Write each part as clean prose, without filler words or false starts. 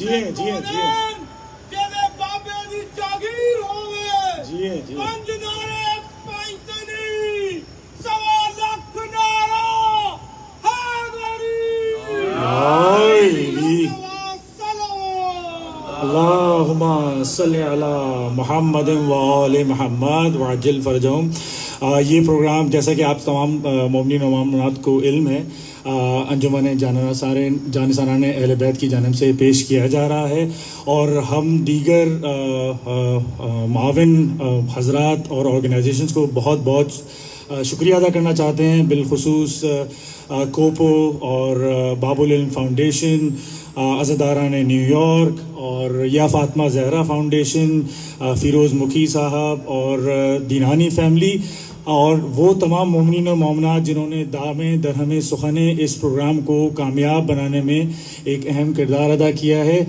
جیے جیے جیے جیسے بابے دی جاگیر ہوئے جیے جیے پنج نعرے پنجتنی سوا لاکھ نعرہ حیدری اللہم صلی علی محمد وآل محمد وعجل فرجہم. یہ پروگرام جیسا کہ آپ تمام مومنین و مومنات کو علم ہے انجمن جانثاران اہل بیت کی جانب سے پیش کیا جا رہا ہے، اور ہم دیگر معاون حضرات اور آرگنائزیشنز کو بہت بہت شکریہ ادا کرنا چاہتے ہیں، بالخصوص کوپو اور باب العلم فاؤنڈیشن، عزاداران نیو یارک اور یا فاطمہ زہرا فاؤنڈیشن، فیروز مکھی صاحب اور دینانی فیملی، اور وہ تمام مومنین و مومنات جنہوں نے دامِ درہم سخنِ اس پروگرام کو کامیاب بنانے میں ایک اہم کردار ادا کیا ہے.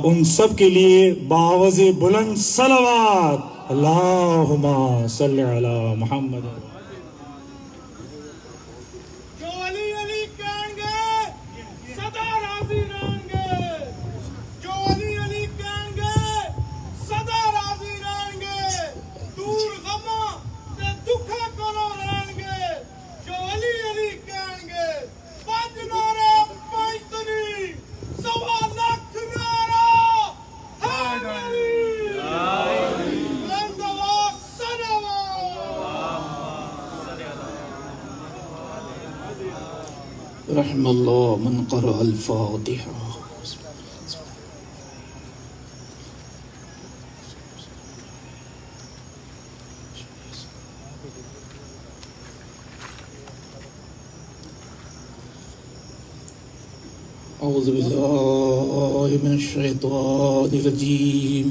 ان سب کے لیے بآواز بلند صلوات. اللہم صلی علی محمد. جو علی علی کہیں گے سدا راضی رہیں گے، جو علی علی کہیں گے سدا راضی رہیں گے، دور غماں تے دکھے کولوں رہیں گے. جو علی علی کہیں گے پنج نعرے پنجتنی سوا لاکھ نعرہ حیدری بلند آواز رحم اللہ من قرأ الفاتحہ. اعوذ باللہ من الشیطان الرجیم.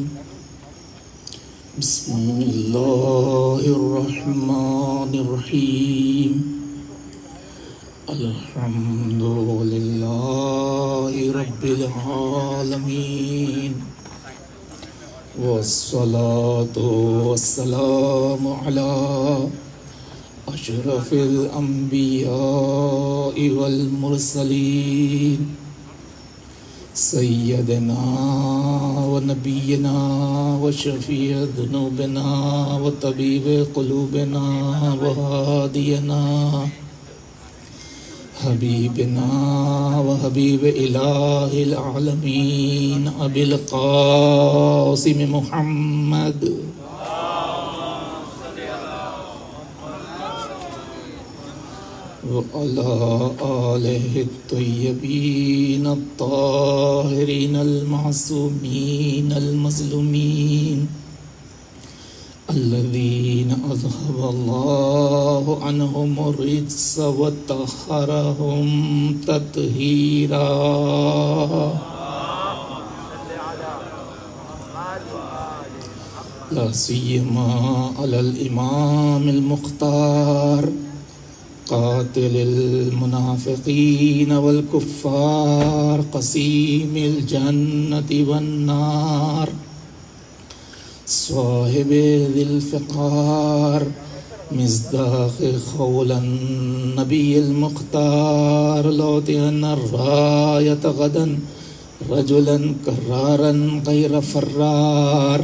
بسم اللہ الرحمن الرحیم. الحمد للہ رب العالمین، والصلاة والسلام علی اشرف الانبیاء والمرسلین، سیدنا و نبینا و شفیع ذنوبنا و طبیب قلوبنا و ہادینا حبیبنا و حبیب الہ العالمین ابی القاسم محمد وعلى آلہ الطیبین الطاہرین المعصومین المظلومین الذین اذهب اللہ عنہم الرجس وطہرہم تطہیرا. لا سیما علی الامام المختار قاتل المنافقین والکفار قسیم الجنت والنار صاحب ذی الفقار مصداق قول النبی المختار لوطئن الرایت غدا رجلا کرارا غیر فرار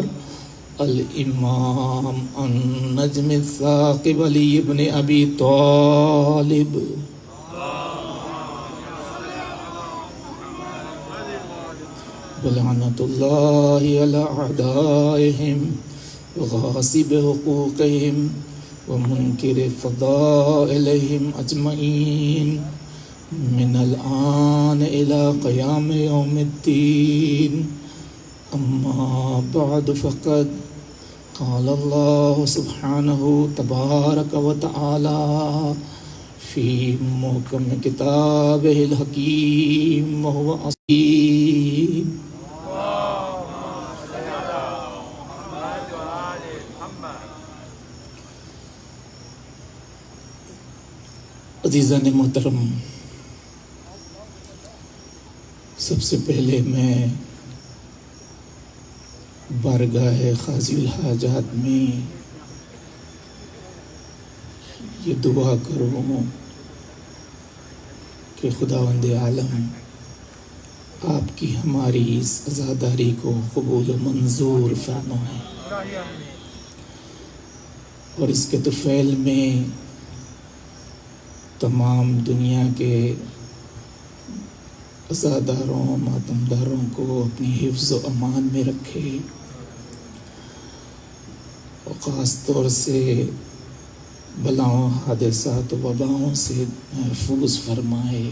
الامام النجم الثاقب علی ابن ابی طالب. ولعنت اللہ علی اعدائہم وغاصب حقوقہم ومنکر فضائلہم اجمعین من الآن الى قیام یوم الدین. اما بعد فقد قال اللہ سبحانہ تبارک و تعالی فی محکم کتابہ الحکیم وهو عظیم. عزیزان محترم، سب سے پہلے میں بارگاہ قاضی الحاجات میں یہ دعا کروں کہ خداوند عالم آپ کی ہماری اس عزاداری کو قبول و منظور فرمائیں، اور اس کے طفیل میں تمام دنیا کے عزاداروں ماتمداروں کو اپنی حفظ و امان میں رکھے، اور خاص طور سے بلاؤں، حادثات و وباؤں سے محفوظ فرمائے،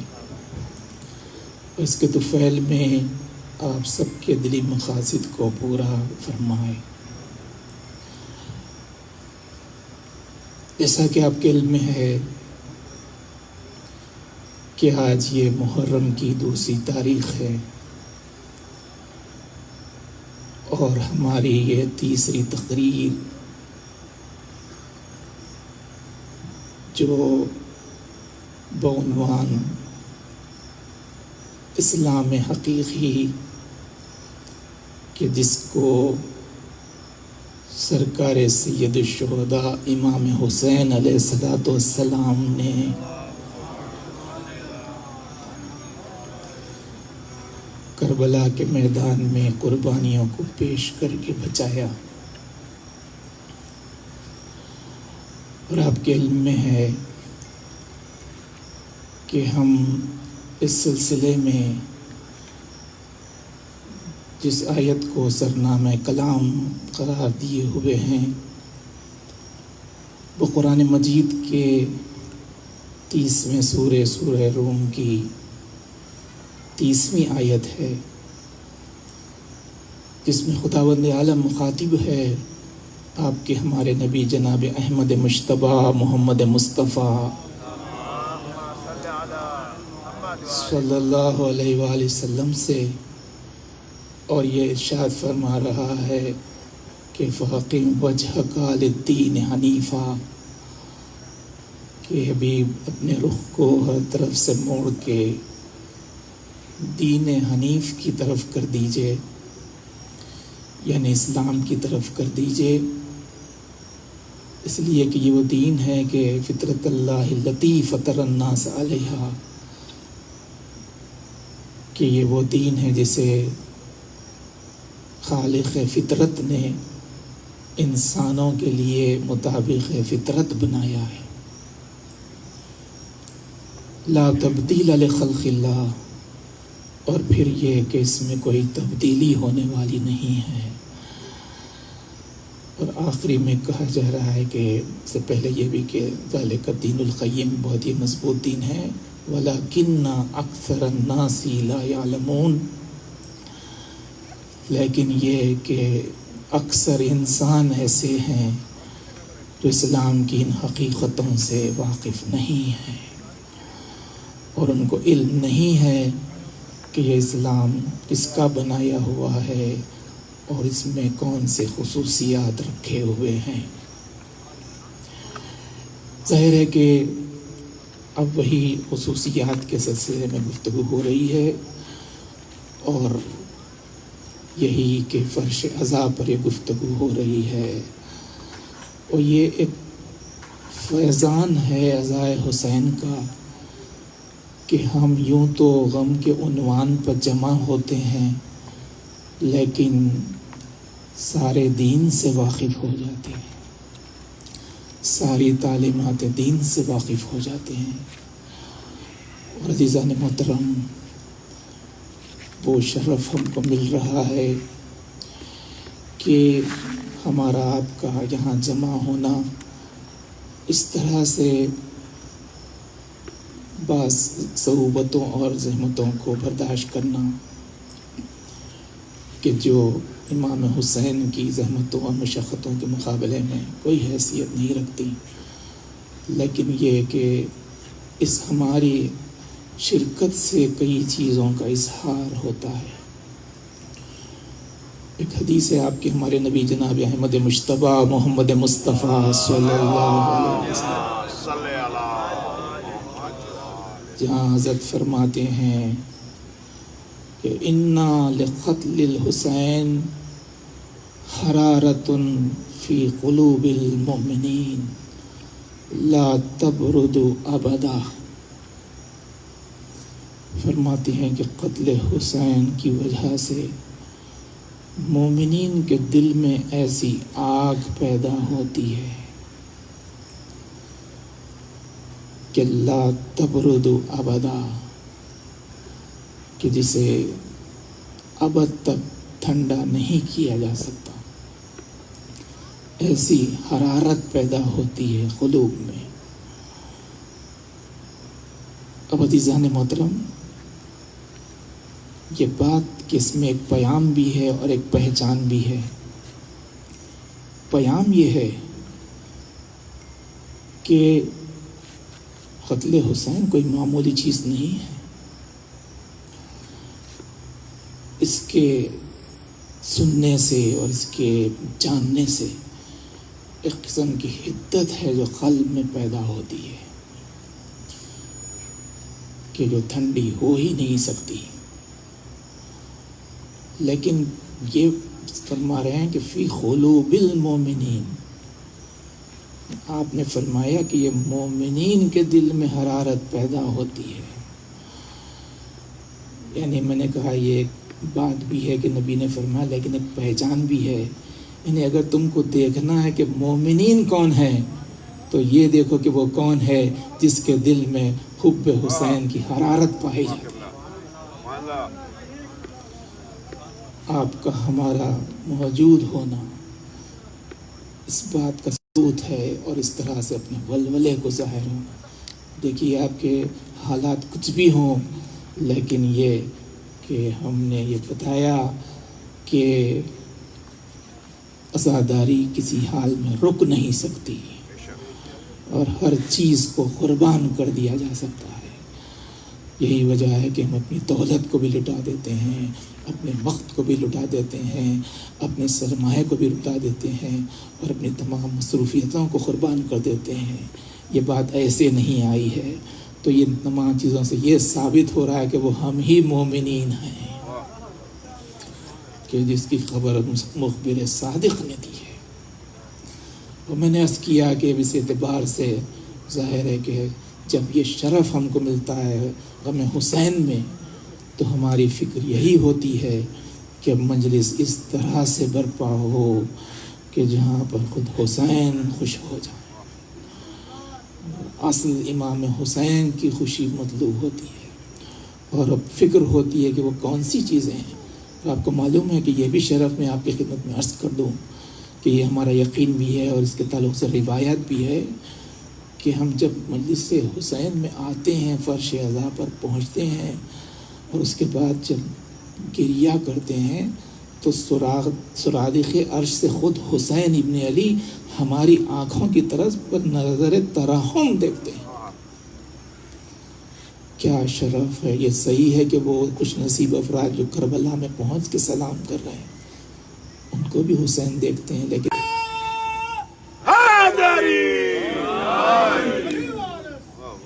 اور اس کے طفیل میں آپ سب کے دلی مقاصد کو پورا فرمائے۔ جیسا کہ آپ کے علم میں ہے کہ آج یہ محرم کی 2 تاریخ ہے، اور ہماری یہ 3 تقریر جو بعنوان اسلام حقیقی، کہ جس کو سرکار سید الشہداء امام حسین علیہ السلام نے کربلا کے میدان میں قربانیوں کو پیش کر کے بچایا، اور آپ کے علم میں ہے کہ ہم اس سلسلے میں جس آیت کو سرنامہ کلام قرار دیے ہوئے ہیں وہ قرآن مجید کے 30ویں سورہ روم کی 30ویں آیت ہے، جس میں خداوند عالم مخاطب ہے آپ کے ہمارے نبی جناب احمد مجتبیٰ محمد مصطفیٰ صلی اللہ علیہ وآلہ وسلم سے، اور یہ ارشاد فرما رہا ہے کہ فَأَقِمْ وَجْهَكَ لِلدِّينِ حَنِيفًا، کہ حبیب اپنے رخ کو ہر طرف سے موڑ کے دین حنیف کی طرف کر دیجئے، یعنی اسلام کی طرف کر دیجئے، اس لیے کہ یہ وہ دین ہے کہ فطرت اللہ التی فطر الناس علیہا، کہ یہ وہ دین ہے جسے خالق فطرت نے انسانوں کے لیے مطابق فطرت بنایا ہے۔ لا تبدیل لخلق اللہ، اور پھر یہ کہ اس میں کوئی تبدیلی ہونے والی نہیں ہے، اور آخری میں کہا جا رہا ہے کہ اس سے پہلے یہ بھی کہ ذالک الدین القیم بہت ہی مضبوط دین ہے، وَلَكِنَّ أَكْثَرَ النَّاسِ لَا يَعْلَمُونَ، لیکن یہ کہ اکثر انسان ایسے ہیں جو اسلام کی ان حقیقتوں سے واقف نہیں ہیں، اور ان کو علم نہیں ہے کہ یہ اسلام کس کا بنایا ہوا ہے اور اس میں کون سے خصوصیات رکھے ہوئے ہیں۔ ظاہر ہے کہ اب وہی خصوصیات کے سلسلے میں گفتگو ہو رہی ہے، اور یہی کہ فرش عزا پر یہ گفتگو ہو رہی ہے، اور یہ ایک فیضان ہے عزائے حسین کا کہ ہم یوں تو غم کے عنوان پر جمع ہوتے ہیں لیکن سارے دین سے واقف ہو جاتے ہیں، ساری تعلیمات دین سے واقف ہو جاتے ہیں، اور عزیزان محترم وہ شرف ہم کو مل رہا ہے کہ ہمارا آپ کا یہاں جمع ہونا، اس طرح سے بعض صعوبتوں اور زحمتوں کو برداشت کرنا کہ جو امام حسین کی زحمتوں اور مشقتوں کے مقابلے میں کوئی حیثیت نہیں رکھتی، لیکن یہ کہ اس ہماری شرکت سے کئی چیزوں کا اظہار ہوتا ہے۔ ایک حدیث ہے آپ کے ہمارے نبی جناب احمد مجتبیٰ محمد مصطفیٰ صلی اللہ علیہ وسلم، جہاں حضرت فرماتے ہیں کہ اِنَّا لِقَتْلِ الْحُسَيْن حَرَارَةٌ فِي قُلُوبِ الْمُؤْمِنِينَ لَا تَبْرُدُ أَبَدًا، فرماتے ہیں کہ قتل حسین کی وجہ سے مومنین کے دل میں ایسی آگ پیدا ہوتی ہے کہ لا تبرد ابدا، کہ جسے ابد تک ٹھنڈا نہیں کیا جا سکتا، ایسی حرارت پیدا ہوتی ہے قلوب میں۔ اب عزیزان محترم، یہ بات کہ اس میں ایک پیام بھی ہے اور ایک پہچان بھی ہے۔ پیام یہ ہے کہ قتل حسین کوئی معمولی چیز نہیں ہے، اس کے سننے سے اور اس کے جاننے سے ایک قسم کی حدت ہے جو قلب میں پیدا ہوتی ہے کہ جو ٹھنڈی ہو ہی نہیں سکتی۔ لیکن یہ فرما رہے ہیں کہ فی قلوب المومنین، آپ نے فرمایا کہ یہ مومنین کے دل میں حرارت پیدا ہوتی ہے۔ یعنی میں نے کہا یہ ایک بات بھی ہے کہ نبی نے فرمایا، لیکن ایک پہچان بھی ہے۔ یعنی اگر تم کو دیکھنا ہے کہ مومنین کون ہے تو یہ دیکھو کہ وہ کون ہے جس کے دل میں حب حسین کی حرارت پائی جاتی ہے۔ آپ کا ہمارا موجود ہونا اس بات کا ثبوت ہے، اور اس طرح سے اپنے ولولے کو ظاہر ہونا۔ دیکھیے آپ کے حالات کچھ بھی ہوں، لیکن یہ کہ ہم نے یہ بتایا کہ عزاداری کسی حال میں رک نہیں سکتی اور ہر چیز کو قربان کر دیا جا سکتا ہے۔ یہی وجہ ہے کہ ہم اپنی دولت کو بھی لٹا دیتے ہیں، اپنے وقت کو بھی لٹا دیتے ہیں، اپنے سرمایہ کو بھی لٹا دیتے ہیں، اور اپنی تمام مصروفیتوں کو قربان کر دیتے ہیں۔ یہ بات ایسے نہیں آئی ہے۔ تو یہ تمام چیزوں سے یہ ثابت ہو رہا ہے کہ وہ ہم ہی مومنین ہیں کہ جس کی خبر مخبر صادق نے دی ہے۔ اور میں نے عرض کیا کہ اس اعتبار سے ظاہر ہے کہ جب یہ شرف ہم کو ملتا ہے غم حسین میں، تو ہماری فکر یہی ہوتی ہے کہ مجلس اس طرح سے برپا ہو کہ جہاں پر خود حسین خوش ہو جائے۔ اصل امام حسین کی خوشی مطلوب ہوتی ہے، اور اب فکر ہوتی ہے کہ وہ کون سی چیزیں ہیں۔ اور آپ کو معلوم ہے کہ یہ بھی شرف میں آپ کی خدمت میں عرض کر دوں کہ یہ ہمارا یقین بھی ہے اور اس کے تعلق سے روایت بھی ہے کہ ہم جب مجلس حسین میں آتے ہیں، فرش عزا پر پہنچتے ہیں، اور اس کے بعد جب گریہ کرتے ہیں تو سرادق عرش سے خود حسین ابن علی ہماری آنکھوں کی طرف پر نظر ترحم دیکھتے ہیں۔ کیا شرف ہے! یہ صحیح ہے کہ وہ خوش نصیب افراد جو کربلا میں پہنچ کے سلام کر رہے ہیں ان کو بھی حسین دیکھتے ہیں، لیکن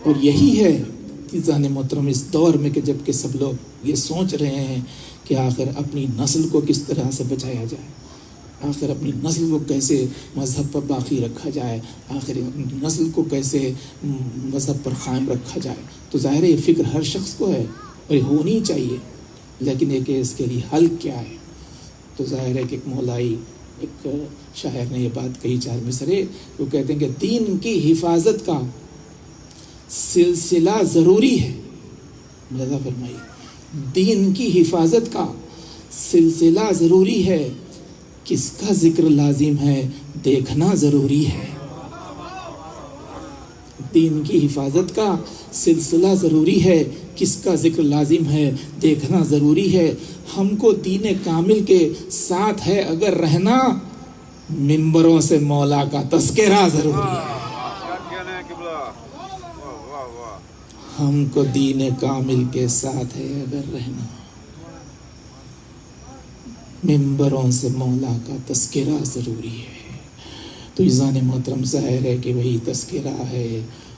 اور یہی ہے عزیزان محترم اس دور میں کہ جب کہ سب لوگ یہ سوچ رہے ہیں کہ آخر اپنی نسل کو کس طرح سے بچایا جائے، آخر اپنی نسل کو کیسے مذہب پر باقی رکھا جائے، آخر نسل کو کیسے مذہب پر قائم رکھا جائے، تو ظاہر ہے یہ فکر ہر شخص کو ہے اور یہ ہونی چاہیے، لیکن ایک اس کے لیے حل کیا ہے؟ تو ظاہر ہے کہ ایک مولائی ایک شاعر نے یہ بات کہی 4 مصرے، وہ کہتے ہیں کہ دین کی حفاظت کا سلسلہ ضروری ہے۔ ملاحظہ فرمائیے، دین کی حفاظت کا سلسلہ ضروری ہے، کس کا ذکر لازم ہے دیکھنا ضروری ہے۔ دین کی حفاظت کا سلسلہ ضروری ہے، کس کا ذکر لازم ہے دیکھنا ضروری ہے۔ ہم کو دین کامل کے ساتھ ہے اگر رہنا، منبروں سے مولا کا تذکرہ ضروری ہے۔ ہم کو دین کامل کے ساتھ ہے اگر رہنا، منبروں سے مولا کا تذکرہ ضروری ہے۔ تو عزیزان محترم ظاہر ہے کہ وہی تذکرہ ہے،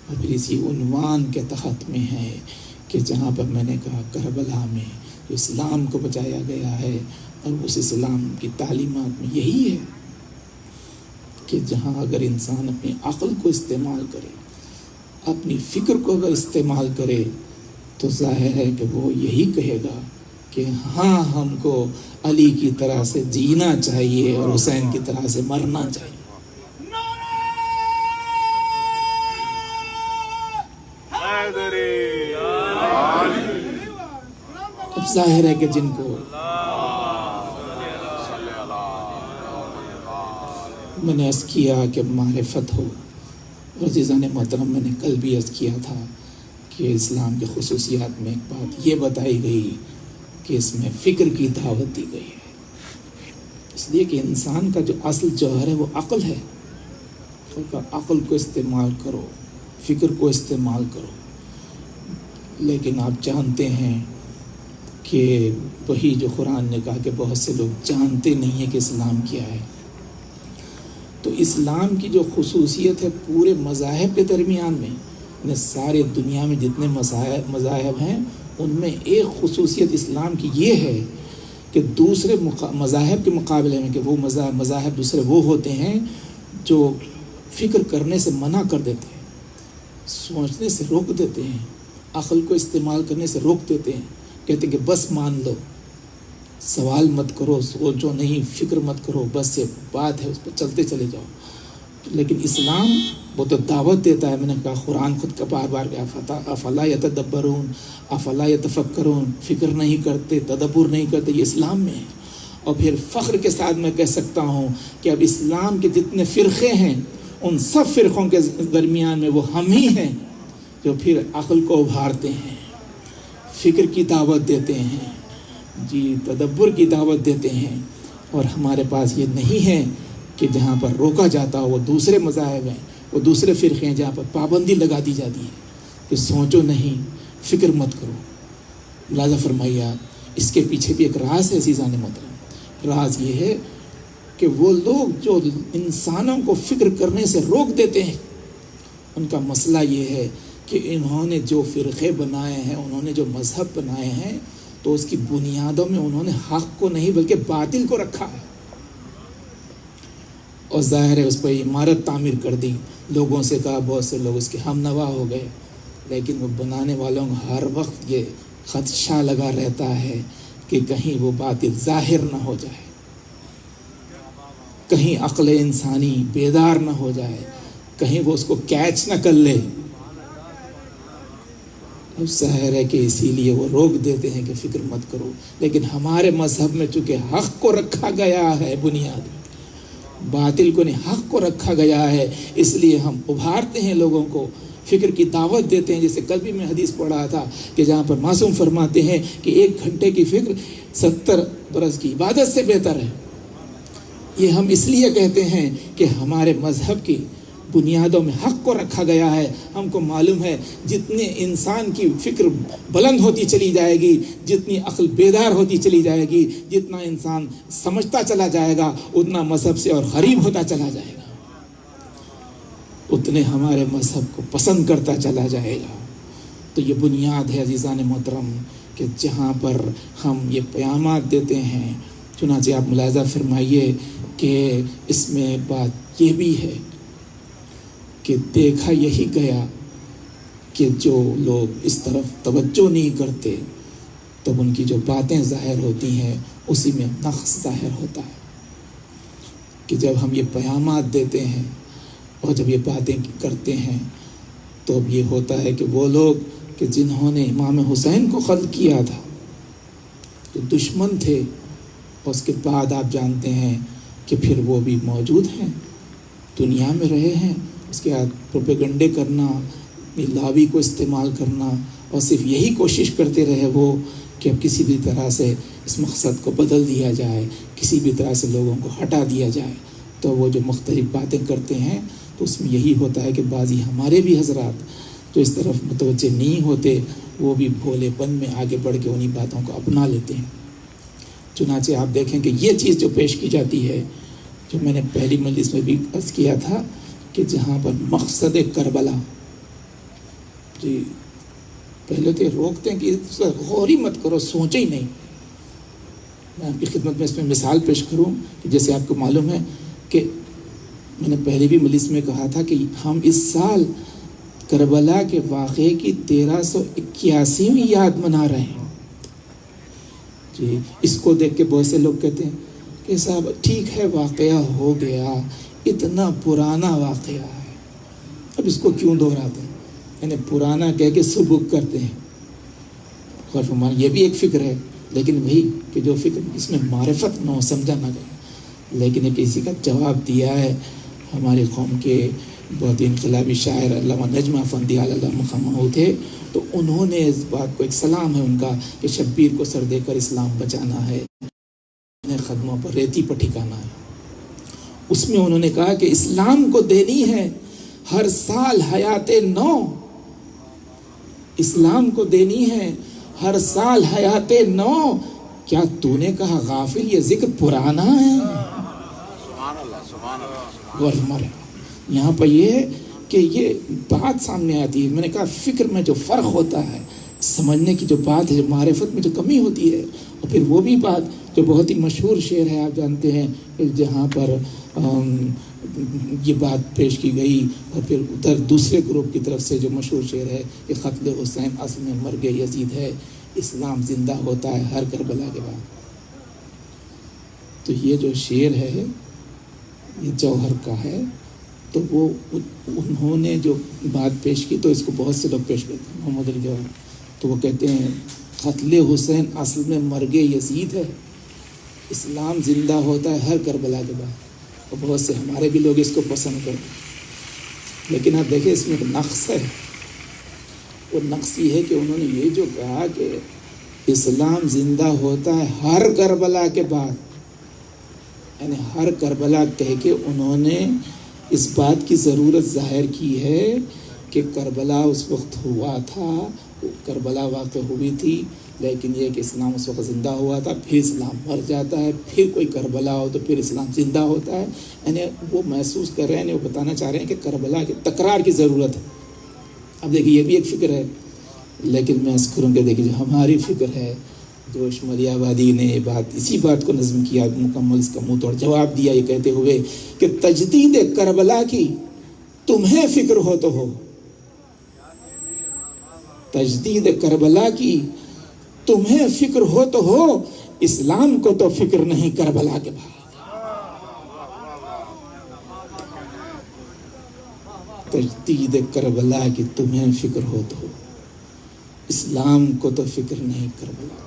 اور پھر اسی عنوان کے تحت میں ہے کہ جہاں پر میں نے کہا کربلا میں اسلام کو بچایا گیا ہے، اور اس اسلام کی تعلیمات میں یہی ہے کہ جہاں اگر انسان اپنی عقل کو استعمال کرے، اپنی فکر کو اگر استعمال کرے، تو ظاہر ہے کہ وہ یہی کہے گا کہ ہاں ہم کو علی کی طرح سے جینا چاہیے اور حسین کی طرح سے مرنا چاہیے۔ اب ظاہر ہے کہ جن کو میں نے عرض کیا کہ معرفت ہو، عزیزان محترم، میں نے کل بھی عرض کیا تھا کہ اسلام کے خصوصیات میں ایک بات یہ بتائی گئی کہ اس میں فکر کی دعوت دی گئی ہے، اس لیے کہ انسان کا جو اصل جوہر ہے وہ عقل ہے، عقل کو استعمال کرو، فکر کو استعمال کرو۔ لیکن آپ جانتے ہیں کہ وہی جو قرآن نے کہا کہ بہت سے لوگ جانتے نہیں ہیں کہ اسلام کیا ہے، تو اسلام کی جو خصوصیت ہے پورے مذاہب کے درمیان میں، یعنی سارے دنیا میں جتنے مذاہب ہیں ان میں ایک خصوصیت اسلام کی یہ ہے کہ دوسرے مذاہب کے مقابلے میں کہ وہ مذاہب دوسرے وہ ہوتے ہیں جو فکر کرنے سے منع کر دیتے ہیں، سوچنے سے روک دیتے ہیں، عقل کو استعمال کرنے سے روک دیتے ہیں، کہتے ہیں کہ بس مان لو، سوال مت کرو، سوچو نہیں، فکر مت کرو، بس یہ بات ہے اس پر چلتے چلے جاؤ۔ لیکن اسلام وہ تو دعوت دیتا ہے، میں نے کہا قرآن خود کا بار بار کہا افلا یتدبرون افلا یتفکرون، فکر نہیں کرتے، تدبر نہیں کرتے، یہ اسلام میں ہے۔ اور پھر فخر کے ساتھ میں کہہ سکتا ہوں کہ اب اسلام کے جتنے فرقے ہیں ان سب فرقوں کے درمیان میں وہ ہم ہی ہیں جو پھر عقل کو ابھارتے ہیں، فکر کی دعوت دیتے ہیں، تدبر کی دعوت دیتے ہیں۔ اور ہمارے پاس یہ نہیں ہے کہ جہاں پر روکا جاتا ہو وہ دوسرے مذاہب ہیں، وہ دوسرے فرقے ہیں جہاں پر پابندی لگا دی جاتی ہے کہ سوچو نہیں، فکر مت کرو۔ ملاحظہ فرمائیے آپ، اس کے پیچھے بھی ایک راز ہے عزیزان محترم۔ راز یہ ہے کہ وہ لوگ جو انسانوں کو فکر کرنے سے روک دیتے ہیں، ان کا مسئلہ یہ ہے کہ انہوں نے جو فرقے بنائے ہیں، انہوں نے جو مذہب بنائے ہیں، تو اس کی بنیادوں میں انہوں نے حق کو نہیں بلکہ باطل کو رکھا ہے، اور ظاہر ہے اس پر عمارت تعمیر کر دی، لوگوں سے کہا، بہت سے لوگ اس کے ہم نوا ہو گئے، لیکن وہ بنانے والوں کو ہر وقت یہ خدشہ لگا رہتا ہے کہ کہیں وہ باطل ظاہر نہ ہو جائے، کہیں عقل انسانی بیدار نہ ہو جائے، کہیں وہ اس کو کیچ نہ کر لے۔ اب ظاہر ہے کہ اسی لیے وہ روک دیتے ہیں کہ فکر مت کرو، لیکن ہمارے مذہب میں چونکہ حق کو رکھا گیا ہے، بنیاد باطل کو نہیں، حق کو رکھا گیا ہے، اس لیے ہم ابھارتے ہیں لوگوں کو، فکر کی دعوت دیتے ہیں۔ جیسے کل بھی میں حدیث پڑھا تھا کہ جہاں پر معصوم فرماتے ہیں کہ 1 گھنٹے کی فکر 70 برس کی عبادت سے بہتر ہے۔ یہ ہم اس لیے کہتے ہیں کہ ہمارے مذہب کی بنیادوں میں حق کو رکھا گیا ہے۔ ہم کو معلوم ہے جتنے انسان کی فکر بلند ہوتی چلی جائے گی، جتنی عقل بیدار ہوتی چلی جائے گی، جتنا انسان سمجھتا چلا جائے گا، اتنا مذہب سے اور قریب ہوتا چلا جائے گا، اتنے ہمارے مذہب کو پسند کرتا چلا جائے گا۔ تو یہ بنیاد ہے عزیزان محترم کہ جہاں پر ہم یہ پیامات دیتے ہیں، چنانچہ آپ ملاحظہ فرمائیے کہ اس میں بات یہ بھی ہے کہ دیکھا یہی گیا کہ جو لوگ اس طرف توجہ نہیں کرتے تب ان کی جو باتیں ظاہر ہوتی ہیں اسی میں نقص ظاہر ہوتا ہے، کہ جب ہم یہ پیامات دیتے ہیں اور جب یہ باتیں کرتے ہیں تو اب یہ ہوتا ہے کہ وہ لوگ کہ جنہوں نے امام حسین کو قتل کیا تھا، جو دشمن تھے، اور اس کے بعد آپ جانتے ہیں کہ پھر وہ بھی موجود ہیں، دنیا میں رہے ہیں، اس کے بعد پروپیگنڈے کرنا، لاوی کو استعمال کرنا، اور صرف یہی کوشش کرتے رہے وہ کہ اب کسی بھی طرح سے اس مقصد کو بدل دیا جائے، کسی بھی طرح سے لوگوں کو ہٹا دیا جائے۔ تو وہ جو مختلف باتیں کرتے ہیں تو اس میں یہی ہوتا ہے کہ بعضی ہمارے بھی حضرات تو اس طرف متوجہ نہیں ہوتے، وہ بھی بھولے پن میں آگے بڑھ کے انہی باتوں کو اپنا لیتے ہیں۔ چنانچہ آپ دیکھیں کہ یہ چیز جو پیش کی جاتی ہے، جو میں نے پہلی مجلس میں بھی عرض کیا تھا کہ جہاں پر مقصد کربلا، جی پہلے تو روکتے ہیں کہ اس پر غور ہی مت کرو، سوچے ہی نہیں۔ میں آپ کی خدمت میں اس میں مثال پیش کروں کہ جیسے آپ کو معلوم ہے کہ میں نے پہلے بھی مجلس میں کہا تھا کہ ہم اس سال کربلا کے واقعے کی 1381ویں یاد منا رہے ہیں جی. اس کو دیکھ کے بہت سے لوگ کہتے ہیں کہ صاحب ٹھیک ہے واقعہ ہو گیا, اتنا پرانا واقعہ ہے, اب اس کو کیوں دہراتے ہیں, یعنی پرانا کہہ کے سبک کرتے ہیں. غور فرمائیں, یہ بھی ایک فکر ہے, لیکن وہی کہ جو فکر اس میں معرفت نہ ہو, سمجھا نہ جائے. لیکن ایک اسی کا جواب دیا ہے ہمارے قوم کے بہت انقلابی شاعر علامہ نجم افندی علیہ مقام تھے, تو انہوں نے اس بات کو, ایک سلام ہے ان کا کہ شبیر کو سر دے کر اسلام بچانا ہے, قدموں پر ریتی پر ٹھکانا ہے. اس میں انہوں نے کہا کہ اسلام کو دینی ہے ہر سال حیات نو, اسلام کو دینی ہے ہر سال حیات نو. کیا تو نے کہا غافل یہ ذکر پرانا ہے؟ غور فرمائیں, یہاں پر یہ ہے کہ یہ بات سامنے آتی ہے. میں نے کہا فکر میں جو فرق ہوتا ہے, سمجھنے کی جو بات ہے, جو معرفت میں جو کمی ہوتی ہے, اور پھر وہ بھی بات جو بہت ہی مشہور شعر ہے, آپ جانتے ہیں, جہاں پر یہ بات پیش کی گئی, اور پھر ادھر دوسرے گروپ کی طرف سے جو مشہور شعر ہے کہ قتل حسین اصل میں مرگ یزید ہے, اسلام زندہ ہوتا ہے ہر کربلا کے بعد. تو یہ جو شعر ہے یہ جوہر کا ہے. تو وہ انہوں نے جو بات پیش کی, تو اس کو بہت سے لوگ پیش کرتے ہیں, محمد علی جوہر, تو وہ کہتے ہیں قتل حسین اصل میں مرگ یزید ہے, اسلام زندہ ہوتا ہے ہر کربلا کے بعد. اور بہت سے ہمارے بھی لوگ اس کو پسند کرتے ہیں. لیکن آپ دیکھیں اس میں ایک نقص ہے. وہ نقص یہ ہے کہ انہوں نے یہ جو کہا کہ اسلام زندہ ہوتا ہے ہر کربلا کے بعد, یعنی ہر کربلا کہہ کے انہوں نے اس بات کی ضرورت ظاہر کی ہے کہ کربلا اس وقت ہوا تھا, کربلا واقع ہوئی تھی, لیکن یہ کہ اسلام اس وقت زندہ ہوا تھا, پھر اسلام مر جاتا ہے, پھر کوئی کربلا ہو تو پھر اسلام زندہ ہوتا ہے. یعنی وہ محسوس کر رہے ہیں, وہ بتانا چاہ رہے ہیں کہ کربلا کی تکرار کی ضرورت ہے. اب دیکھیے یہ بھی ایک فکر ہے, لیکن میں اس کروں کہ دیکھیے جو ہماری فکر ہے, جو شمالی آبادی نے اسی بات کو نظم کیا, مکمل اس کا منہ توڑ جواب دیا یہ کہتے ہوئے کہ تجدید کربلا کی تمہیں فکر ہو تو ہو, تجدید کربلا کی تمہیں فکر ہو تو ہو, اسلام کو تو فکر نہیں کربلا کے بعد. تجدید کربلا کی تمہیں فکر ہو تو ہو, اسلام کو تو فکر نہیں کربلا کے بعد.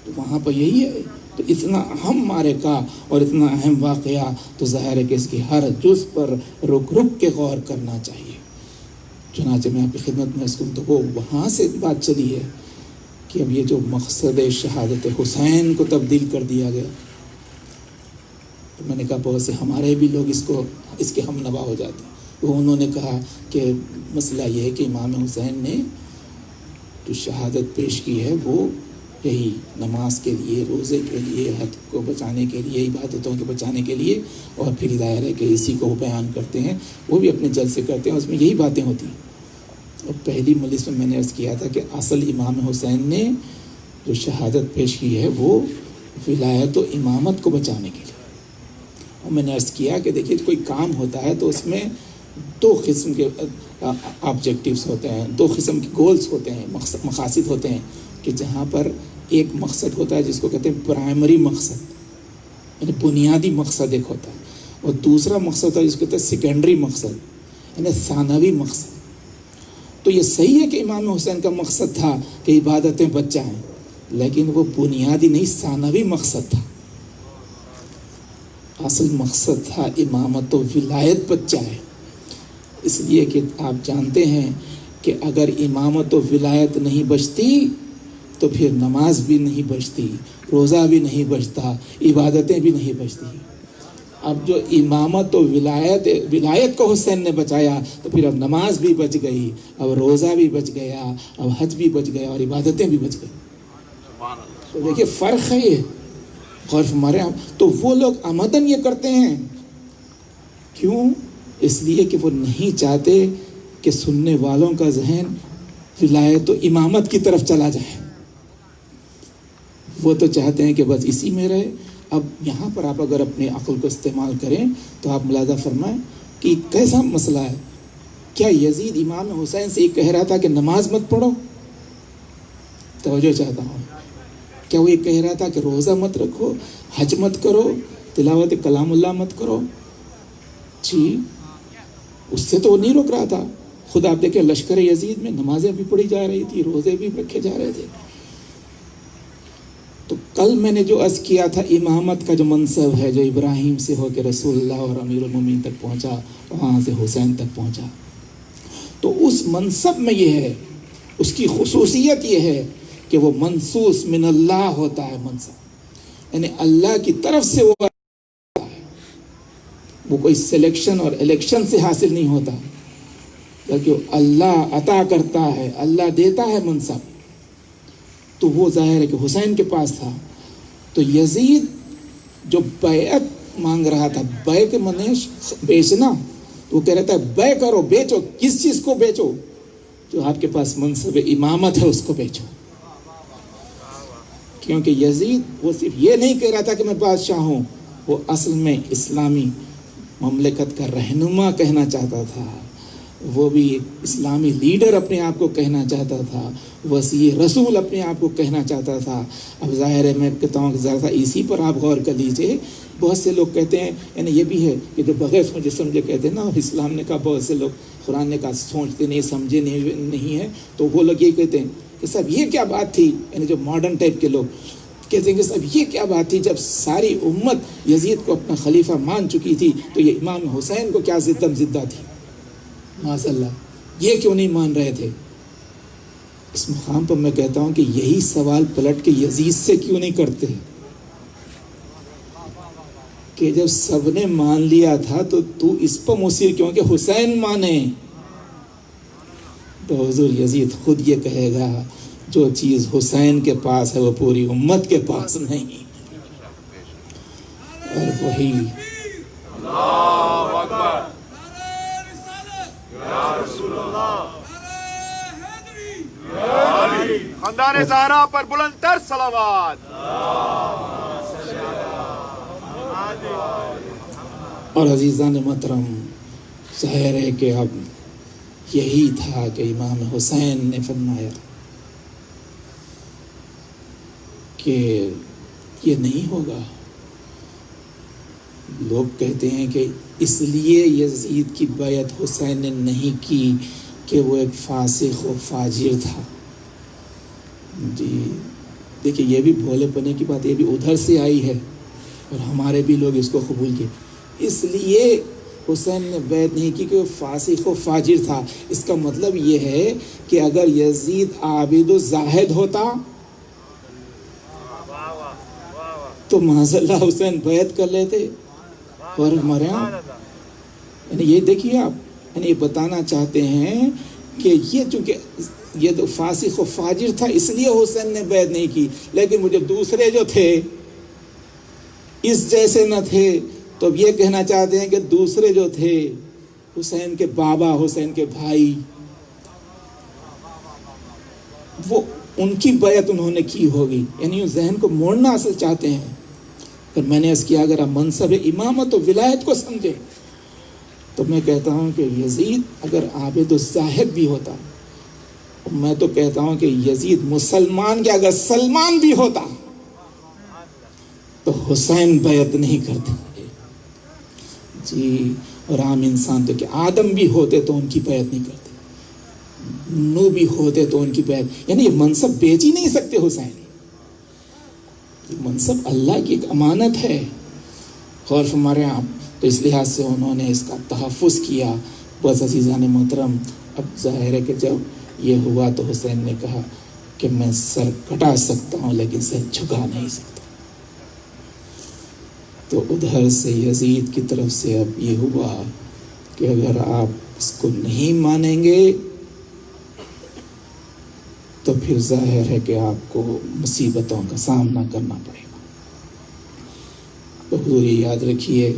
تو وہاں پر یہی ہے. تو اتنا اہم معرکہ اور اتنا اہم واقعہ, تو ظاہر ہے کہ اس کی ہر جز پر رک رک کے غور کرنا چاہیے. چنانچہ میں آپ کی خدمت میں اس کو, تو وہ وہاں سے بات چلی ہے کہ اب یہ جو مقصد شہادت حسین کو تبدیل کر دیا گیا, تو میں نے کہا بہت سے ہمارے بھی لوگ اس کے ہم نوا ہو جاتے ہیں. وہ انہوں نے کہا کہ مسئلہ یہ ہے کہ امام حسین نے جو شہادت پیش کی ہے وہ یہی نماز کے لیے, روزے کے لیے, حد کو بچانے کے لیے, عبادتوں کے بچانے کے لیے, اور پھر ظاہر ہے کہ اسی کو وہ بیان کرتے ہیں, وہ بھی اپنے جلسے کرتے ہیں, اس میں یہی باتیں ہوتی ہیں. اور پہلی مجلس میں نے عرض کیا تھا کہ اصل امام حسین نے جو شہادت پیش کی ہے وہ ولایت و امامت کو بچانے کے لیے. اور میں نے عرض کیا کہ دیکھیے کوئی کام ہوتا ہے تو اس میں دو قسم کے آبجیکٹیوز ہوتے ہیں, دو قسم کے گولز ہوتے ہیں, مقاصد ہوتے ہیں. کہ جہاں پر ایک مقصد ہوتا ہے جس کو کہتے ہیں پرائمری مقصد, یعنی بنیادی مقصد ایک ہوتا ہے, اور دوسرا مقصد ہوتا ہے جس کو کہتے ہیں سیکنڈری مقصد, یعنی ثانوی مقصد. تو یہ صحیح ہے کہ امام حسین کا مقصد تھا کہ عبادتیں بچ جائیں, لیکن وہ بنیادی نہیں, ثانوی مقصد تھا. اصل مقصد تھا امامت و ولایت بچ جائے. اس لیے کہ آپ جانتے ہیں کہ اگر امامت و ولایت نہیں بچتی تو پھر نماز بھی نہیں بچتی, روزہ بھی نہیں بچتا, عبادتیں بھی نہیں بچتی. اب جو امامت و ولایت کو حسین نے بچایا تو پھر اب نماز بھی بچ گئی, اب روزہ بھی بچ گیا, اب حج بھی بچ گیا, اور عبادتیں بھی بچ گئی. تو دیکھیے فرق ہے یہ, غور فرمائیں. تو وہ لوگ عمدن یہ کرتے ہیں, کیوں؟ اس لیے کہ وہ نہیں چاہتے کہ سننے والوں کا ذہن ولایت و امامت کی طرف چلا جائے. وہ تو چاہتے ہیں کہ بس اسی میں رہے. اب یہاں پر آپ اگر اپنی عقل کو استعمال کریں تو آپ ملاحظہ فرمائیں کہ کیسا مسئلہ ہے. کیا یزید امام حسین سے یہ کہہ رہا تھا کہ نماز مت پڑھو؟ توجہ چاہتا ہوں. کیا وہ یہ کہہ رہا تھا کہ روزہ مت رکھو، حج مت کرو، تلاوت کلام اللہ مت کرو؟ جی اس سے تو وہ نہیں روک رہا تھا. خود آپ دیکھیں لشکر یزید میں نمازیں بھی پڑھی جا رہی تھی، روزے بھی رکھے جا رہے تھے. تو کل میں نے جو عرض کیا تھا امامت کا جو منصب ہے جو ابراہیم سے ہو کے رسول اللہ اور امیر المومنین تک پہنچا، وہاں سے حسین تک پہنچا، تو اس منصب میں یہ ہے، اس کی خصوصیت یہ ہے کہ وہ منصوص من اللہ ہوتا ہے. منصب یعنی اللہ کی طرف سے وہ کوئی سلیکشن اور الیکشن سے حاصل نہیں ہوتا، بلکہ اللہ عطا کرتا ہے، اللہ دیتا ہے منصب. تو وہ ظاہر ہے کہ حسین کے پاس تھا. تو یزید جو بیعت مانگ رہا تھا، بے کے منیش بیچنا، تو وہ کہہ رہا تھا بے کرو، بیچو. کس چیز کو بیچو؟ جو آپ کے پاس منصب امامت ہے اس کو بیچو. کیونکہ یزید وہ صرف یہ نہیں کہہ رہا تھا کہ میں بادشاہ ہوں، وہ اصل میں اسلامی مملکت کا رہنما کہنا چاہتا تھا. وہ بھی اسلامی لیڈر اپنے آپ کو کہنا چاہتا تھا، وسیع رسول اپنے آپ کو کہنا چاہتا تھا. اب ظاہر ہے میں کہتا ہوں کہ ذرا سا اسی پر آپ غور کر لیجئے. بہت سے لوگ کہتے ہیں، یعنی یہ بھی ہے کہ جو بغیر سوچے سمجھے کہتے ہیں نا، اسلام نے کہا، بہت سے لوگ قرآن نے کہا سوچتے نہیں سمجھے نہیں ہے، تو وہ لوگ یہ کہتے ہیں کہ صاحب یہ کیا بات تھی. یعنی جو ماڈرن ٹائپ کے لوگ کہتے ہیں کہ صاحب یہ کیا بات تھی، جب ساری امت یزید کو اپنا خلیفہ مان چکی تھی تو یہ امام حسین کو کیا زدہ تھی. معاذ اللہ، یہ کیوں نہیں مان رہے تھے؟ اس مقام پر میں کہتا ہوں کہ یہی سوال پلٹ کے یزید سے کیوں نہیں کرتے کہ جب سب نے مان لیا تھا تو اس پر مصر کیوں کہ حسین مانے؟ تو حضور یزید خود یہ کہے گا جو چیز حسین کے پاس ہے وہ پوری امت کے پاس نہیں. اور وہی خاندان زہرا پر بلند تر صلوات. اور عزیزان محترم، ظاہر ہے کہ اب یہی تھا کہ امام حسین نے فرمایا کہ یہ نہیں ہوگا. لوگ کہتے ہیں کہ اس لیے یزید کی بیعت حسین نے نہیں کی کہ وہ ایک فاسق و فاجر تھا. جی دیکھیے، یہ بھی بھولے پنے کی بات، یہ بھی ادھر سے آئی ہے اور ہمارے بھی لوگ اس کو قبول کیے. اس لیے حسین نے بیعت نہیں کی کہ وہ فاسق و فاجر تھا. اس کا مطلب یہ ہے کہ اگر یزید عابد و زاہد ہوتا تو معاذ اللہ حسین بیعت کر لیتے اور ہمارے یہاں. یعنی یہ دیکھیے آپ، یعنی یہ بتانا چاہتے ہیں کہ یہ چونکہ یہ تو فاسق و فاجر تھا اس لیے حسین نے بیعت نہیں کی، لیکن مجھے دوسرے جو تھے اس جیسے نہ تھے. تو اب یہ کہنا چاہتے ہیں کہ دوسرے جو تھے حسین کے بابا، حسین کے بھائی، وہ ان کی بیعت انہوں نے کی ہوگی. یعنی ذہن کو موڑنا اصل چاہتے ہیں. پھر میں نے اس کیا اگر آپ منصب امامت و ولایت کو سمجھیں تو میں کہتا ہوں کہ یزید اگر عابد الزاہد بھی ہوتا، میں تو کہتا ہوں کہ یزید مسلمان کے اگر سلمان بھی ہوتا تو حسین بیعت نہیں کرتے. جی اور عام انسان تو کہ آدم بھی ہوتے تو ان کی بیعت نہیں کرتے، نو بھی ہوتے تو ان کی بیعت. یعنی یہ منصب بیچ ہی نہیں سکتے حسین. یہ منصب اللہ کی ایک امانت ہے. غور فرمائیں آپ. تو اس لحاظ سے انہوں نے اس کا تحفظ کیا. بس عزیزان محترم، اب ظاہر ہے کہ جب یہ ہوا تو حسین نے کہا کہ میں سر کٹا سکتا ہوں لیکن سر جھکا نہیں سکتا. تو ادھر سے یزید کی طرف سے اب یہ ہوا کہ اگر آپ اس کو نہیں مانیں گے تو پھر ظاہر ہے کہ آپ کو مصیبتوں کا سامنا کرنا پڑے گا. تو حضور یہ یاد رکھیے،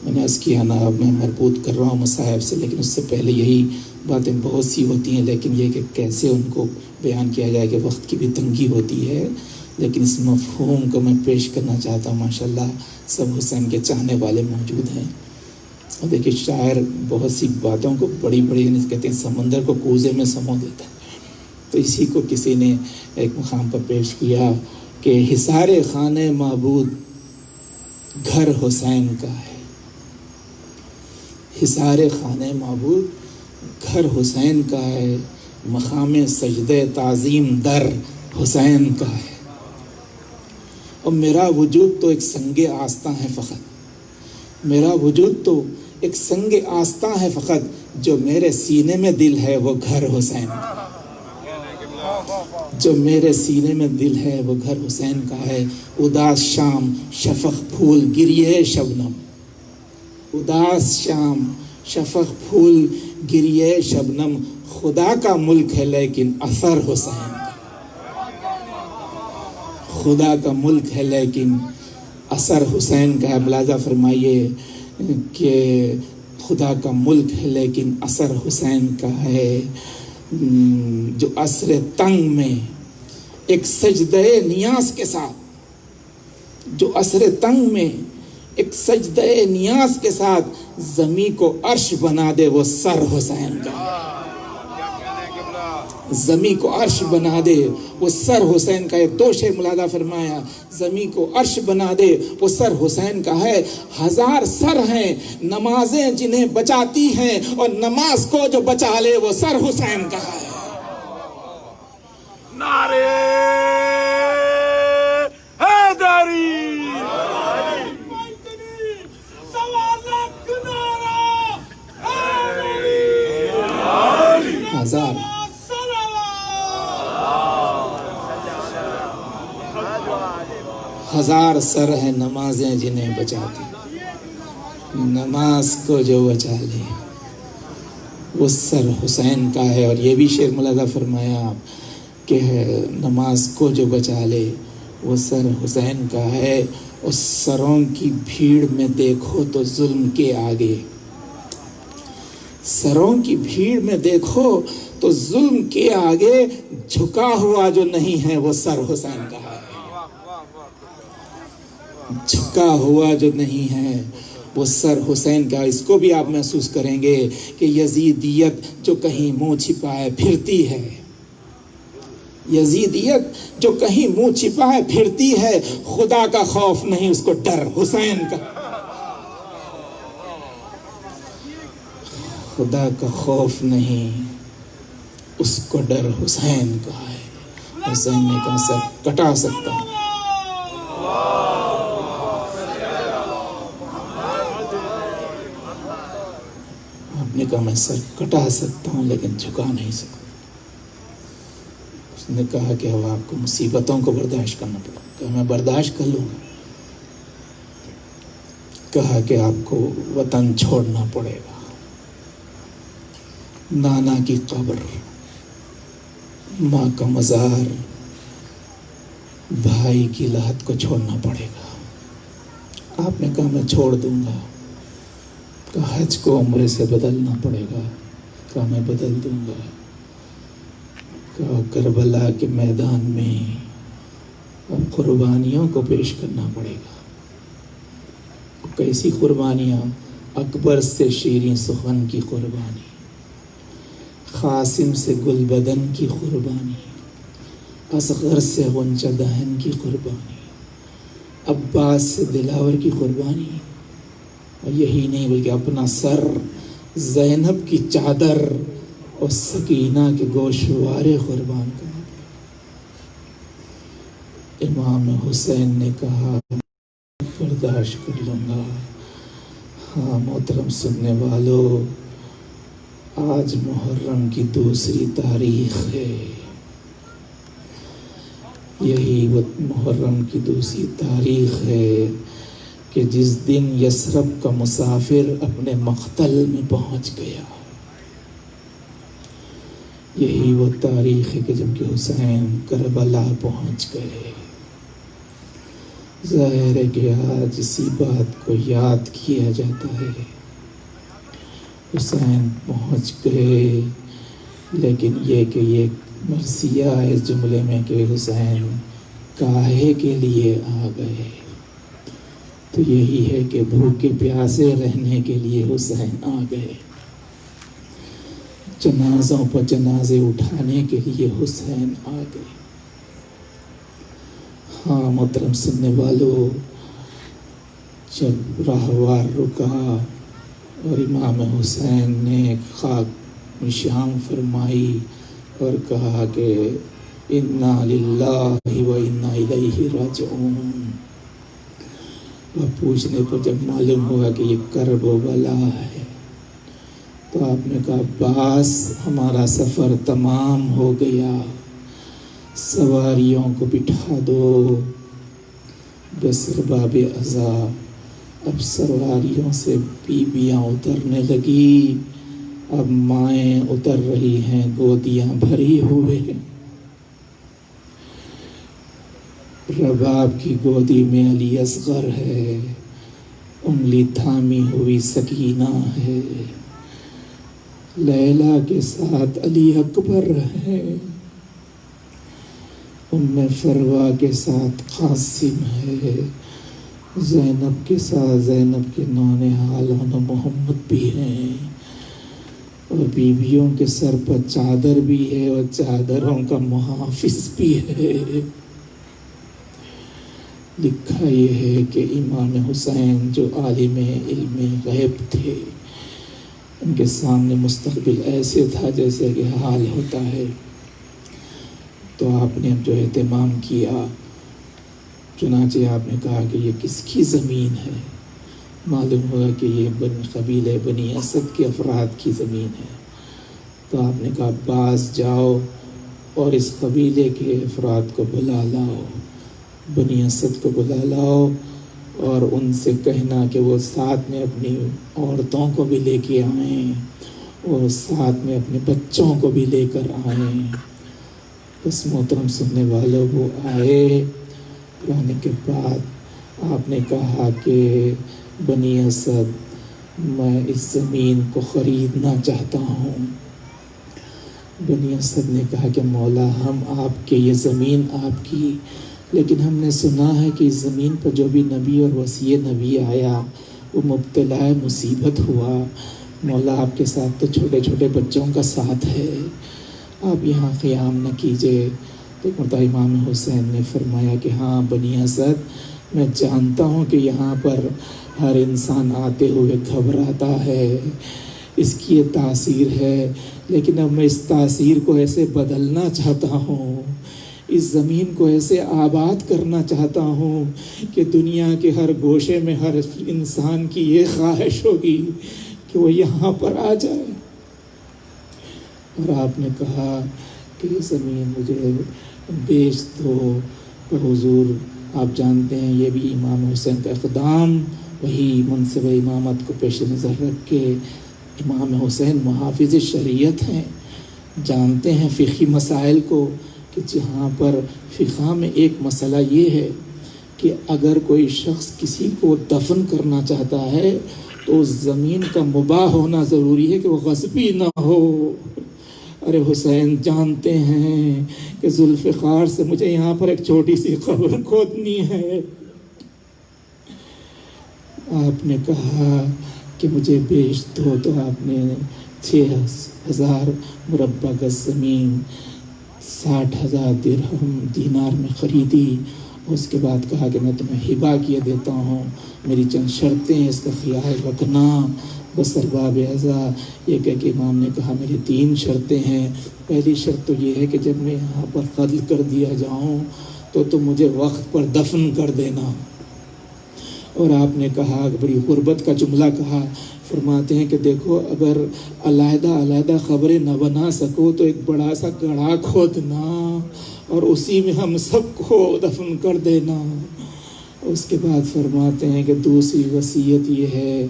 میں نے عرض کیا نا، اب میں مربوط کر رہا ہوں مصاحب سے، لیکن اس سے پہلے یہی باتیں بہت سی ہوتی ہیں، لیکن یہ کہ کیسے ان کو بیان کیا جائے کہ وقت کی بھی تنگی ہوتی ہے. لیکن اس مفہوم کو میں پیش کرنا چاہتا ہوں. ماشاءاللہ سب حسین کے چاہنے والے موجود ہیں. اور دیکھیے شاعر بہت سی باتوں کو بڑی بڑی کہتے ہیں سمندر کو کوزے میں سمو دیتا ہے، تو اسی کو کسی نے ایک مقام پر پیش کیا کہ حصار خانہ معبود گھر حسین کا ہے، حصار خانہ معبود گھر حسین کا ہے، مقام سجدہ تعظیم در حسین کا ہے، اور میرا وجود تو ایک سنگ آستاں ہے فقط، میرا وجود تو ایک سنگ آستاں ہے فقط، جو میرے سینے میں دل ہے وہ گھر حسین کا، جو میرے سینے میں دل ہے وہ گھر حسین کا ہے۔ اداس شام شفق پھول گریے شبنم، اداس شام شفق پھول گریے شبنم، خدا کا ملک ہے لیکن اثر حسین کا، خدا کا ملک ہے لیکن اثر حسین کا ہے۔ ملاحظہ فرمائیے کہ خدا کا ملک ہے لیکن اثر حسین کا ہے، جو عصر تنگ میں ایک سجدہ نیاز کے ساتھ، جو عصر تنگ میں ایک سجدہ نیاز کے ساتھ زمیں کو عرش بنا دے وہ سر حسین کا ہے، زمیں کو عرش بنا دے وہ سر حسین کا ہے۔ دو شے ملاحظہ فرمایا، زمیں کو عرش بنا دے وہ سر حسین کا ہے۔ ہزار سر ہیں نمازیں جنہیں بچاتی ہیں، اور نماز کو جو بچا لے وہ سر حسین کا ہے۔ نعرے حیدری، ہزار سر ہیں نمازیں جنہیں بچاتی، نماز کو جو بچا لے وہ سر حسین کا ہے۔ اور یہ بھی شعر ملاحظہ فرمایا کہ نماز کو جو بچا لے وہ سر حسین کا ہے۔ اس سروں کی بھیڑ میں دیکھو تو ظلم کے آگے، سروں کی بھیڑ میں دیکھو تو ظلم کے آگے جھکا ہوا جو نہیں ہے وہ سر حسین کا ہے، جھکا ہوا جو نہیں ہے وہ سر حسین کا۔ اس کو بھی آپ محسوس کریں گے کہ یزیدیت جو کہیں منہ چھپائے پھرتی ہے، یزیدیت جو کہیں منہ چھپائے پھرتی ہے، خدا کا خوف نہیں اس کو ڈر حسین کا، خدا کا خوف نہیں اس کو ڈر حسین کا ہے۔ حسین نے کہا سر کٹا سکتا ہوں، آپ نے کہا میں سر کٹا سکتا ہوں لیکن جھکا نہیں سکتا۔ اس نے کہا کہ اب آپ کو مصیبتوں کو برداشت کرنا پڑے گا۔ کہا میں برداشت کر لوں گا۔ کہا کہ آپ کو وطن چھوڑنا پڑے گا، نانا کی قبر، ماں کا مزار، بھائی کی لحد کو چھوڑنا پڑے گا۔ آپ نے کہا میں چھوڑ دوں گا۔ کہا حج کو عمرے سے بدلنا پڑے گا۔ کہا میں بدل دوں گا۔ کہا کربلا کے میدان میں اب قربانیوں کو پیش کرنا پڑے گا۔ کیسی قربانیاں؟ اکبر سے شیریں سخن کی قربانی، قاسم سے گل بدن کی قربانی، اصغر سے غنچہ دہن کی قربانی، عباس سے دلاور کی قربانی، اور یہی نہیں بلکہ اپنا سر، زینب کی چادر اور سکینہ کے گوشوارے قربان کرنا پڑے۔ امام حسین نے کہا برداشت کر لوں گا۔ ہاں محترم سننے والوں، آج محرم کی دوسری تاریخ ہے، یہی وہ محرم کی دوسری تاریخ ہے کہ جس دن یثرب کا مسافر اپنے مقتل میں پہنچ گیا، یہی وہ تاریخ ہے کہ جب کہ حسین کربلا پہنچ گئے۔ ظاہر ہے کہ آج اسی بات کو یاد کیا جاتا ہے، حسین پہنچ گئے، لیکن یہ کہ یہ مرثیہ ہے اس جملے میں کہ حسین کاہے کے لیے آ گئے، تو یہی ہے کہ بھوکے پیاسے رہنے کے لیے حسین آ گئے، جنازوں پر جنازے اٹھانے کے لیے حسین آ گئے۔ ہاں محترم سننے والوں، جب راہوار رکا اور امام حسین نے خاک نشان فرمائی اور کہا کہ انا للہ و انا الیہ راجعون، اور پوچھنے پر جب معلوم ہوا کہ یہ کرب و بلا ہے تو آپ نے کہا عباس ہمارا سفر تمام ہو گیا، سواریوں کو بٹھا دو۔ بس باب عزا، اب سواریوں سے بیویاں اترنے لگی، اب مائیں اتر رہی ہیں گودیاں بھری ہوئے، رباب کی گودی میں علی اصغر ہے، انگلی تھامی ہوئی سکینہ ہے، لیلا کے ساتھ علی اکبر ہے، ام فروا کے ساتھ قاسم ہے، زینب کے ساتھ زینب کے نونہال محمد بھی ہیں، اور بیویوں کے سر پر چادر بھی ہے اور چادروں کا محافظ بھی ہے۔ لکھا یہ ہے کہ امام حسین جو عالم علم غیب تھے، ان کے سامنے مستقبل ایسے تھا جیسے کہ حال ہوتا ہے، تو آپ نے جو اہتمام کیا، چنانچہ آپ نے کہا کہ یہ کس کی زمین ہے؟ معلوم ہوا کہ یہ قبیلہ بنی اسد کے افراد کی زمین ہے، تو آپ نے کہا عباس جاؤ اور اس قبیلے کے افراد کو بلا لاؤ، بنی اسد کو بلا لاؤ، اور ان سے کہنا کہ وہ ساتھ میں اپنی عورتوں کو بھی لے کے آئیں اور ساتھ میں اپنے بچوں کو بھی لے کر آئیں۔ بس محترم سننے والوں، وہ آئے، آنے کے بعد آپ نے کہا کہ بنی اسد میں اس زمین کو خریدنا چاہتا ہوں۔ بنی اسد نے کہا کہ مولا ہم آپ کے، یہ زمین آپ کی، لیکن ہم نے سنا ہے کہ اس زمین پر جو بھی نبی اور وصی نبی آیا وہ مبتلا مصیبت ہوا، مولا آپ کے ساتھ تو چھوٹے چھوٹے بچوں کا ساتھ ہے، آپ یہاں قیام نہ کیجئے۔ تو مرتضی امام حسین نے فرمایا کہ ہاں بنی اسد، میں جانتا ہوں کہ یہاں پر ہر انسان آتے ہوئے گھبراتا ہے، اس کی یہ تاثیر ہے، لیکن اب میں اس تاثیر کو ایسے بدلنا چاہتا ہوں، اس زمین کو ایسے آباد کرنا چاہتا ہوں کہ دنیا کے ہر گوشے میں ہر انسان کی یہ خواہش ہوگی کہ وہ یہاں پر آ جائے۔ اور آپ نے کہا کہ یہ زمین مجھے بیچ دو، اور حضور آپ جانتے ہیں یہ بھی امام حسین کا اقدام، وہی منصب امامت کو پیش نظر رکھ کے، امام حسین محافظ شریعت ہیں، جانتے ہیں فقہی مسائل کو، کہ جہاں پر فقہ میں ایک مسئلہ یہ ہے کہ اگر کوئی شخص کسی کو دفن کرنا چاہتا ہے تو اس زمین کا مباح ہونا ضروری ہے کہ وہ غصبی نہ ہو۔ ارے حسین جانتے ہیں کہ ذوالفقار سے مجھے یہاں پر ایک چھوٹی سی قبر کھودنی ہے، آپ نے کہا کہ مجھے بیچ دو، تو آپ نے 6,000 مربع گز زمین 60,000 درہم دینار میں خریدی، اس کے بعد کہا کہ میں تمہیں ہبہ کیے دیتا ہوں، میری چند شرطیں ہیں، اس کا خیال رکھنا۔ بس ارباب اعضا یہ کہہ کہ امام نے کہا میری 3 شرطیں ہیں، پہلی شرط تو یہ ہے کہ جب میں یہاں پر قتل کر دیا جاؤں تو تم مجھے وقت پر دفن کر دینا۔ اور آپ نے کہا کہ بڑی غربت کا جملہ کہا، فرماتے ہیں کہ دیکھو اگر علیحدہ علیحدہ خبریں نہ بنا سکو تو ایک بڑا سا گڑھا کھودنا اور اسی میں ہم سب کو دفن کر دینا۔ اس کے بعد فرماتے ہیں کہ دوسری وصیت یہ ہے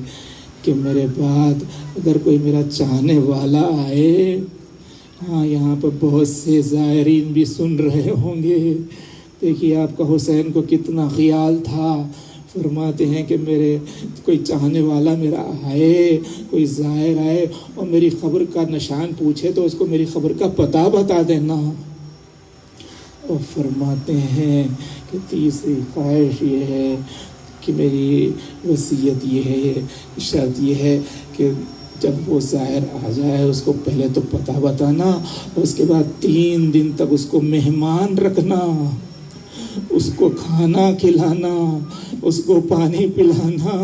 کہ میرے بعد اگر کوئی میرا چاہنے والا آئے، ہاں یہاں پر بہت سے زائرین بھی سن رہے ہوں گے، دیکھیے آپ کا حسین کو کتنا خیال تھا، فرماتے ہیں کہ میرے کوئی چاہنے والا میرا آئے، کوئی زائر آئے اور میری قبر کا نشان پوچھے تو اس کو میری قبر کا پتہ بتا دینا۔ اور فرماتے ہیں کہ تیسری خواہش یہ ہے کہ میری وصیت یہ ہے، شرط یہ ہے کہ جب وہ ظاہر آ جائے اس کو پہلے تو پتہ بتانا، اس کے بعد 3 دن تک اس کو مہمان رکھنا، اس کو کھانا کھلانا، اس کو پانی پلانا۔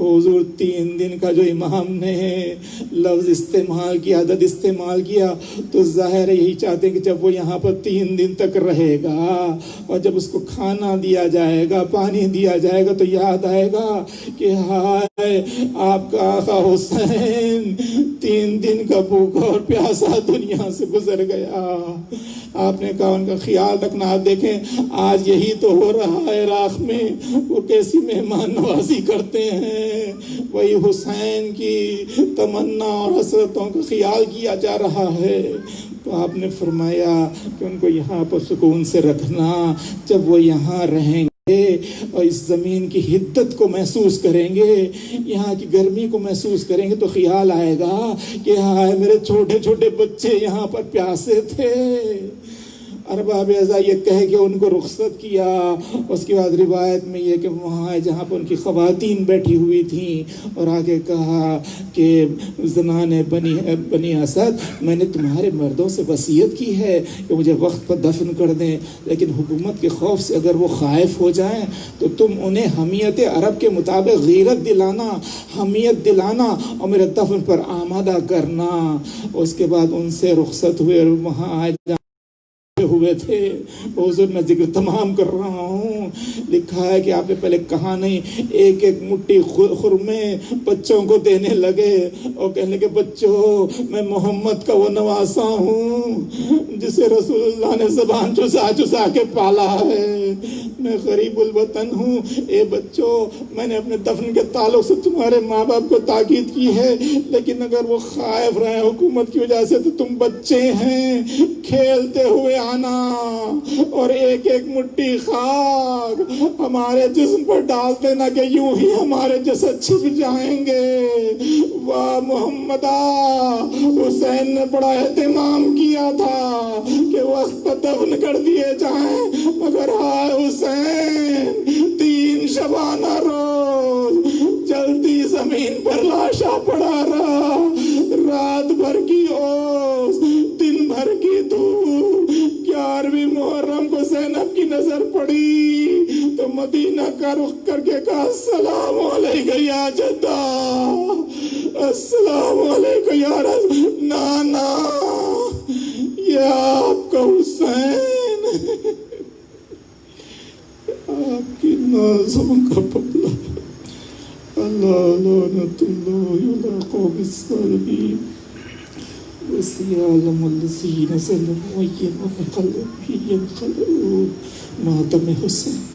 حضور 3 دن کا جو امام نے لفظ استعمال کیا، عدد استعمال کیا، تو ظاہر یہی چاہتے ہیں کہ جب وہ یہاں پر 3 دن تک رہے گا اور جب اس کو کھانا دیا جائے گا، پانی دیا جائے گا، تو یاد آئے گا کہ ہائے آپ کا آقا حسین 3 دن کا بھوکا اور پیاسا دنیا سے گزر گیا۔ آپ نے کہا ان کا خیال رکھنا۔ آپ دیکھیں آج یہی تو ہو رہا ہے عراق میں، وہ کیسی مہمان نوازی کرتے ہیں، وہی حسین کی تمنا اور حسرتوں کا خیال کیا جا رہا ہے۔ تو آپ نے فرمایا کہ ان کو یہاں پر سکون سے رکھنا، جب وہ یہاں رہیں گے اور اس زمین کی حدت کو محسوس کریں گے، یہاں کی گرمی کو محسوس کریں گے، تو خیال آئے گا کہ ہائے میرے چھوٹے چھوٹے بچے یہاں پر پیاسے تھے۔ ارباب اعضاء یہ کہہ کے ان کو رخصت کیا۔ اس کے بعد روایت میں یہ کہ وہاں جہاں پر ان کی خواتین بیٹھی ہوئی تھیں اور آگے کہا کہ زنان بنی اسد، میں نے تمہارے مردوں سے وصیت کی ہے کہ مجھے وقت پر دفن کر دیں، لیکن حکومت کے خوف سے اگر وہ خائف ہو جائیں تو تم انہیں حمیت عرب کے مطابق غیرت دلانا، حمیت دلانا اور میرے دفن پر آمادہ کرنا۔ اس کے بعد ان سے رخصت ہوئے اور وہاں آئے ہوئے تھے۔ حضور میں ذکر تمام کر رہا ہوں، لکھا ہے کہ آپ نے پہلے کہا نہیں، ایک ایک مٹھی خرمے بچوں کو دینے لگے اور کہنے لگے بچوں میں محمد کا وہ نواسا ہوں جسے رسول اللہ نے زبان چسا چسا کے پالا ہے، میں غریب الوطن ہوں، اے بچوں میں نے اپنے دفن کے تعلق سے تمہارے ماں باپ کو تاکید کی ہے، لیکن اگر وہ خائف رہے حکومت کی وجہ سے تو تم بچے ہیں، کھیلتے ہوئے آنا اور ایک ایک مٹھی خاک ہمارے جسم پر ڈال دینا کہ یوں ہی ہمارے جسد چھپ جائیں گے۔ واہ محمدہ، حسین نے بڑا اہتمام کیا تھا کہ وقت پر دفن کر دیے جائیں، مگر ہائے حسین 3 شبانہ روز جلدی زمین پر لاشا پڑا رہا، رات بھر کی اوس، دن بھر کی دھوپ۔ 11ویں محرم کو زینب کی نظر پڑی تو مدینہ کا رخ کر کے کہا السلام علیکہ یا جدہ، السلام علیکہ یا رسول نانا، یہ آپ کا حسین، آپ کی نازوں کا پپلا، اللہ لعنت اللہ علی قوم الظالمین، وسيعلم الذين ظلموا أي منقلب ينقلبون۔ ماتم حسین۔